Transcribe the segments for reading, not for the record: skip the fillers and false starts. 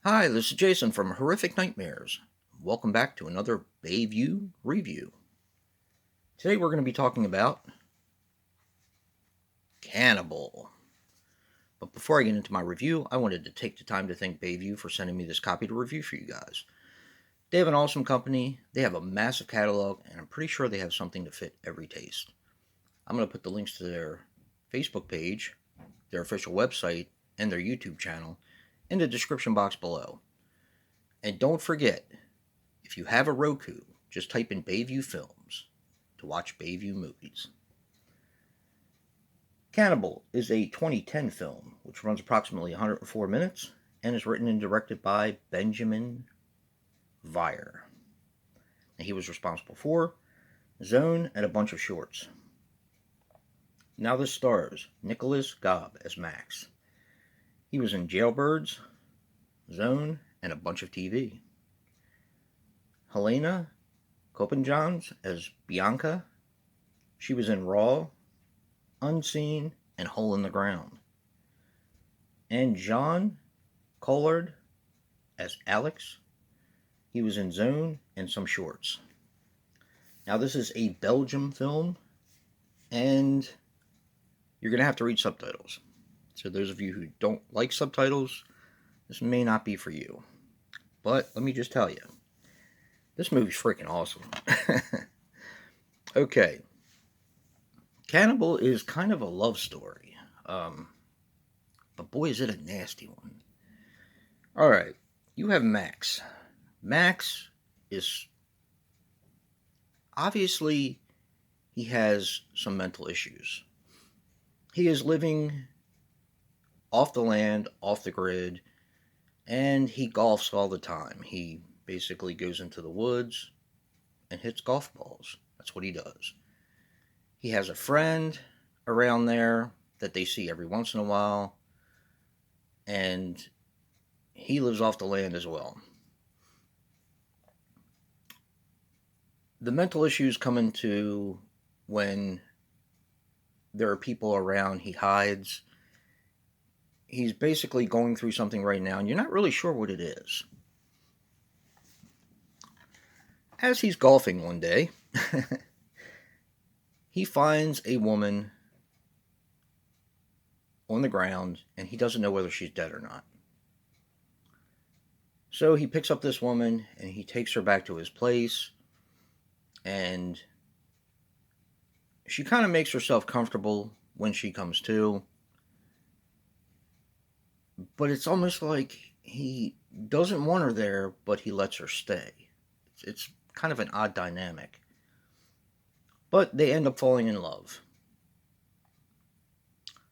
Hi, this is Jason from Horrific Nightmares. Welcome back to another Bayview review. Today we're going to be talking about Cannibal. But before I get into my review, I wanted to take the time to thank Bayview for sending me this copy to review for you guys. They have an awesome company, they have a massive catalog, and I'm pretty sure they have something to fit every taste. I'm going to put the links to their Facebook page, their official website, and their YouTube channel in the description box below. And don't forget, if you have a Roku, just type in Bayview Films to watch Bayview movies. Cannibal is a 2010 film which runs approximately 104 minutes and is written and directed by Benjamin Vire. He was responsible for Zone and a bunch of shorts. Now this stars Nicholas Gobb as Max. He was in Jailbirds, Zone, and a bunch of TV. Helena Copenjans as Bianca. She was in Raw, Unseen, and Hole in the Ground. And John Collard as Alex. He was in Zone and some shorts. Now this is a Belgium film, and you're going to have to read subtitles. So those of you who don't like subtitles, this may not be for you. But let me just tell you, this movie's freaking awesome. Okay. Cannibal is kind of a love story. But boy, is it a nasty one. Alright, you have Max. Max is... obviously, he has some mental issues. He is living off the land, off the grid, and he golfs all the time. He basically goes into the woods and hits golf balls. That's what he does. He has a friend around there that they see every once in a while, and he lives off the land as well. The mental issues come into when there are people around. He hides. He's basically going through something right now, and you're not really sure what it is. As he's golfing one day, he finds a woman on the ground, and he doesn't know whether she's dead or not. So he picks up this woman, and he takes her back to his place, and she kind of makes herself comfortable when she comes to. But it's almost like he doesn't want her there, but he lets her stay. It's kind of an odd dynamic. But they end up falling in love.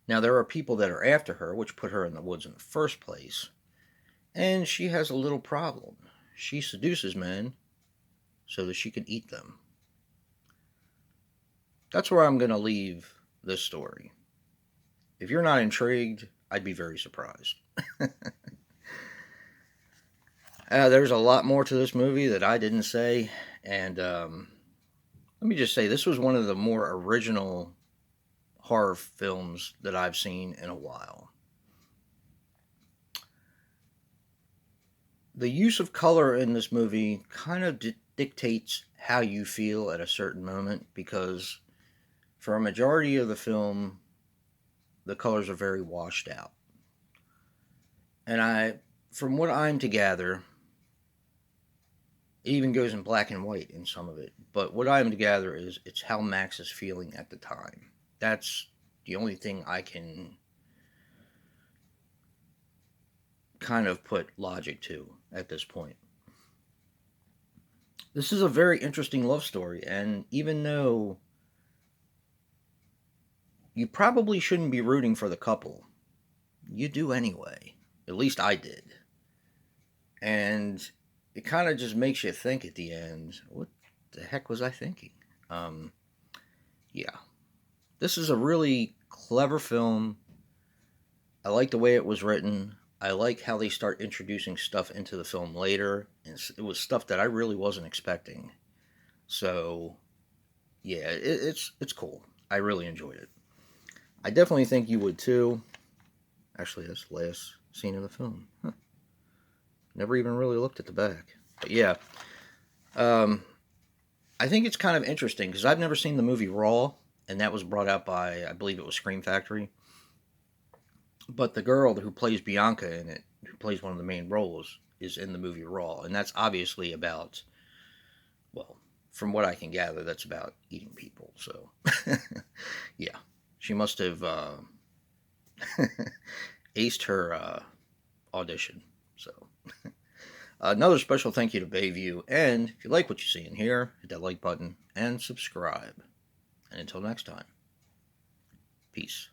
Now, there are people that are after her, which put her in the woods in the first place. And she has a little problem. She seduces men so that she can eat them. That's where I'm going to leave this story. If you're not intrigued, I'd be very surprised. There's a lot more to this movie that I didn't say, and let me just say, this was one of the more original horror films that I've seen in a while. The use of color in this movie kind of dictates how you feel at a certain moment, because for a majority of the film, the colors are very washed out. And from what I'm to gather, it even goes in black and white in some of it. But what I'm to gather is it's how Max is feeling at the time. That's the only thing I can kind of put logic to at this point. This is a very interesting love story, and even though you probably shouldn't be rooting for the couple, you do anyway. At least I did. And it kind of just makes you think at the end, what the heck was I thinking? Yeah. This is a really clever film. I like the way it was written. I like how they start introducing stuff into the film later. And it was stuff that I really wasn't expecting. So, yeah, it's cool. I really enjoyed it. I definitely think you would too. Actually, that's the last scene of the film. Huh. Never even really looked at the back. But yeah, um, I think it's kind of interesting because I've never seen the movie Raw, and that was brought out by, I believe it was Scream Factory. But the girl who plays Bianca in it, who plays one of the main roles, is in the movie Raw, and that's obviously about, well, from what I can gather, that's about eating people. So, yeah, she must have aced her audition. So, another special thank you to Bayview, and if you like what you see in here, hit that like button and subscribe. And until next time, peace.